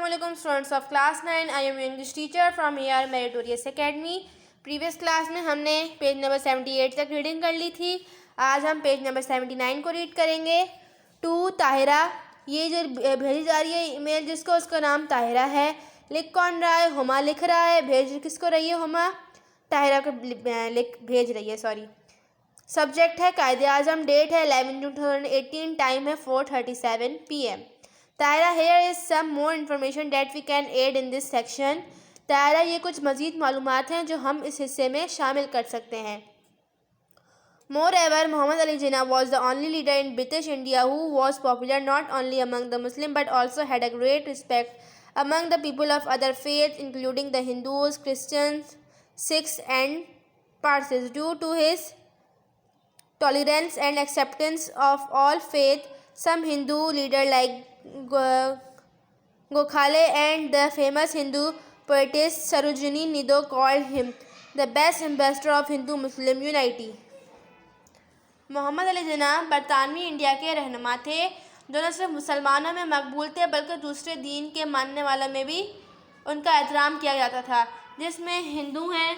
Assalamualaikum students of class 9. I am your English teacher from AR Meritorious Academy. Previous class में हमने page number 78 तक reading कर ली थी. आज हम पेज नंबर 79 को रीड करेंगे. टू ताहिरा, ये जो भेजी जा रही है ईमेल जिसको, उसका नाम ताहिरा है. लिख कौन रहा है? हुमा लिख रहा है. भेज किसको रही है? हुमा ताहिरा को भेज रही है. सॉरी. सब्जेक्ट है कायदे आज़म. डेट है 11 जून 2018. टाइम है 4:37 PM. Tahira, here is some more information that we can add in this section. Tahira, ये कुछ मज़ीद मालूमात हैं जो हम इस हिस्से में शामिल कर सकते हैं. Moreover, Muhammad Ali Jinnah was the only leader in British India who was popular not only among the Muslims but also had a great respect among the people of other faiths, including the Hindus, Christians, Sikhs and Parsis. Due to his tolerance and acceptance of all faith, some Hindu leaders like Gokhale and the famous Hindu poetess Sarojini Naidu called him the best ambassador of Hindu-Muslim unity. Mohammad Ali Jinnah बरतानवी India के रहनुमा थे जो न सिर्फ मुसलमानों में मकबूल थे बल्कि दूसरे दीन के मानने वालों में भी उनका एहतराम किया जाता था, जिसमें हिंदू हैं,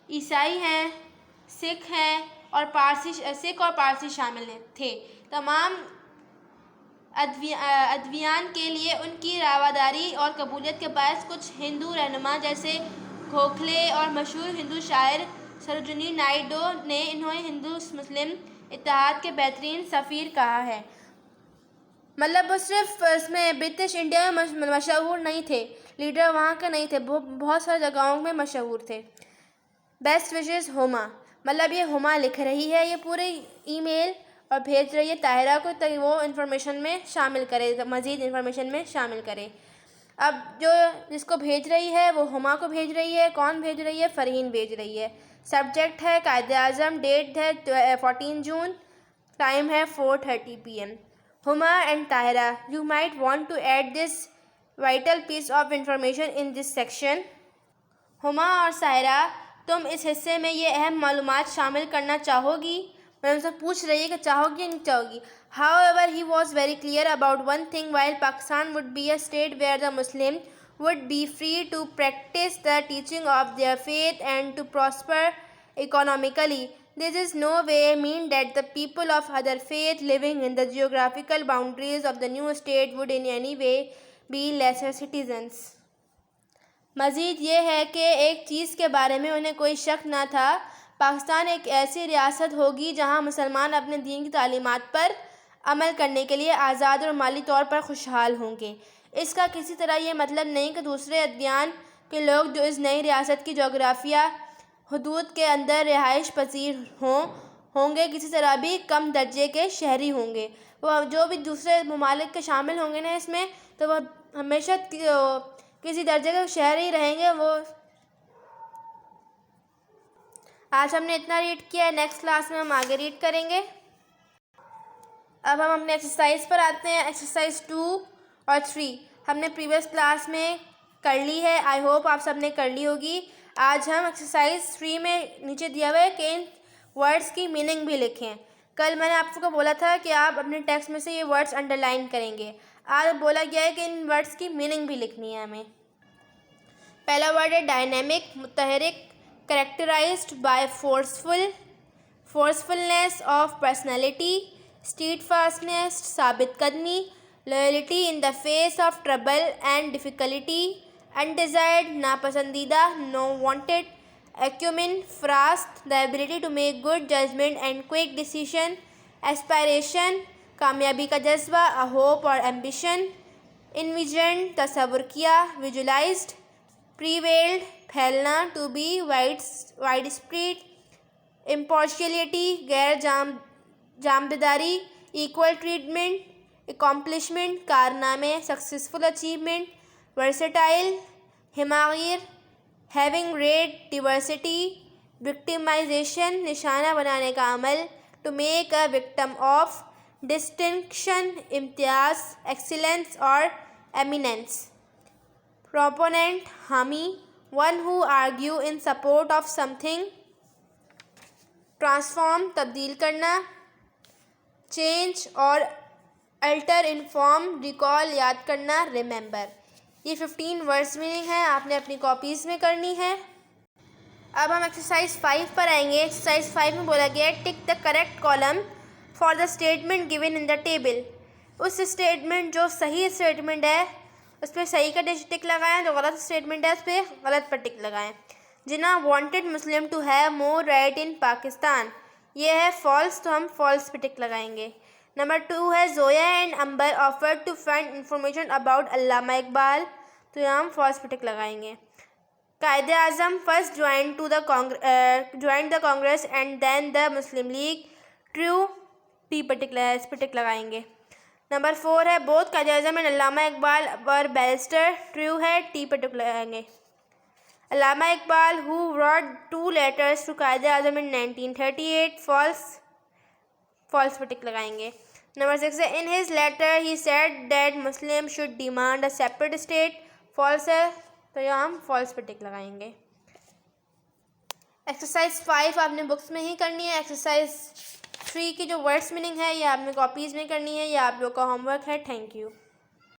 ईसाई हैं, सिख और पारसी शामिल थे. तमाम अदवियान के लिए उनकी रवादारी और कबूलियत के बायस कुछ हिंदू रहनुमा जैसे गोखले और मशहूर हिंदू शायर सरोजिनी नायडू ने इन्हें हिंदू मुस्लिम इत्तेहाद के बेहतरीन सफ़ीर कहा है. मतलब वो सिर्फ इसमें ब्रिटिश इंडिया में मशहूर नहीं थे, लीडर वहाँ के नहीं थे, बहुत सारी जगहों में मशहूर थे. बेस्ट विशेस हुमा, मतलब ये हुमा लिख रही है ये पूरी ईमेल और भेज रही है ताहिरा को ताकि वो इन्फॉर्मेशन में शामिल करे, मज़ीद इन्फॉर्मेशन में शामिल करे. अब जो जिसको भेज रही है वो हुमा को भेज रही है. कौन भेज रही है? फ़रहीन भेज रही है. सब्जेक्ट है कायदे आज़म. डेट है 14 जून. टाइम है 4:30 PM. Huma and Tahira, you might want to add this vital piece of information in this section. Huma और ताहिरा, तुम इस हिस्से में ये अहम मालूमात शामिल करना चाहोगी? मैं उनसे पूछ रही है कि चाहोगी या नहीं चाहोगी. However, he was very clear about one thing. While Pakistan would be a state where the Muslims would be free to practice the teaching of their faith and to prosper economically, this is no way mean that the people of other faith living in the geographical boundaries of the new state would in any way be lesser citizens. मज़ीद ये है कि एक चीज़ के बारे में उन्हें कोई शक न था. पाकिस्तान एक ऐसी रियासत होगी जहां मुसलमान अपने दीन की तालीमात पर अमल करने के लिए आज़ाद और माली तौर पर खुशहाल होंगे. इसका किसी तरह ये मतलब नहीं कि दूसरे अदयान के लोग जो इस नई रियासत की जोग्राफिया हदूद के अंदर रिहाइश पजीर होंगे किसी तरह भी कम दर्जे के शहरी होंगे. वो जो भी दूसरे ममालिक के शामिल होंगे ना इसमें, तो वो हमेशा किसी दर्जे के शहरी रहेंगे. वो आज हमने इतना रीड किया है. नेक्स्ट क्लास में हम आगे रीड करेंगे. अब हम अपने एक्सरसाइज पर आते हैं. एक्सरसाइज 2 और 3 हमने प्रीवियस क्लास में कर ली है. आई होप आप सब ने कर ली होगी. आज हम एक्सरसाइज 3 में नीचे दिया हुआ है कि इन वर्ड्स की मीनिंग भी लिखें. कल मैंने आप सबको बोला था कि आप अपने टेक्स्ट में से ये वर्ड्स अंडरलाइन करेंगे. आज बोला गया है कि इन वर्ड्स की मीनिंग भी लिखनी है हमें. पहला वर्ड है dynamic, मुतहरिक, characterized by forcefulness of personality, steadfastness, साबित कदमी, loyalty in the face of trouble and difficulty, undesired, नापसंदीदा, no wanted, acumen, fast, the ability to make good judgment and quick decision, aspiration, कामयाबी का जज्बा, a hope और ambition, envisioned, तस्वुर किया, visualized, prevailed, फैलना, to be widespread, impartiality, गैर जामबदारी, equal treatment, accomplishment, कारनामे, सक्सेसफुल अचीवमेंट, वर्सेटाइल, हिमागिर, हैविंग ग्रेट डिवर्सिटी, विक्टिमाइजेशन, निशाना बनाने का अमल, to make a victim of, distinction, इम्तियाज, एक्सीलेंस और एमिनेंस, प्रोपोनेंट, हामी, one who argue in support of something, transform, तब्दील करना, change और alter, inform, recall, याद करना, remember. یہ 15 ورڈس میننگ ہے، آپ نے اپنی کاپیز میں کرنی ہے۔ اب ہم ایکسرسائز 5 پر آئیں گے۔ ایکسرسائز 5 میں بولا گیا ہے tick the correct column for the statement given in the table. اس اسٹیٹمنٹ جو صحیح اسٹیٹمنٹ ہے اس پہ صحیح کا ٹک لگائیں، جو غلط اسٹیٹمنٹ ہے اس پہ غلط پر ٹک لگائیں۔ Jinnah wanted Muslim to have more right in Pakistan, یہ ہے فالس، تو ہم فالس پہ ٹک لگائیں گے۔ نمبر 2 ہے Zoya and Amber offered to find information about Allama Iqbal, تو یہاں ہم فالس پہ ٹک لگائیں گے۔ Quaid Azam first joined the Congress and then the Muslim League, true, P پر ٹک لگائیں گے۔ نمبر 4 ہے both Quaid Azam and Allama Iqbal were barrister, true ہے، ٹی پر ٹک لگائیں گے۔ علامہ Iqbal who wrote 2 letters to Quaid Azam in 1938، false per tick لگائیں گے۔ نمبر 6 ہے in his letter he said that Muslims should demand a separate state، false ہے، تو یہاں ہم فالس پر ٹک لگائیں گے۔ ایکسرسائز 5 آپ نے بکس میں ہی کرنی ہے۔ ایکسرسائز 3 کی جو ورڈس میننگ ہے یہ آپ نے کاپیز میں کرنی ہے، یہ آپ لوگ کا ہوم ورک ہے۔ Thank you.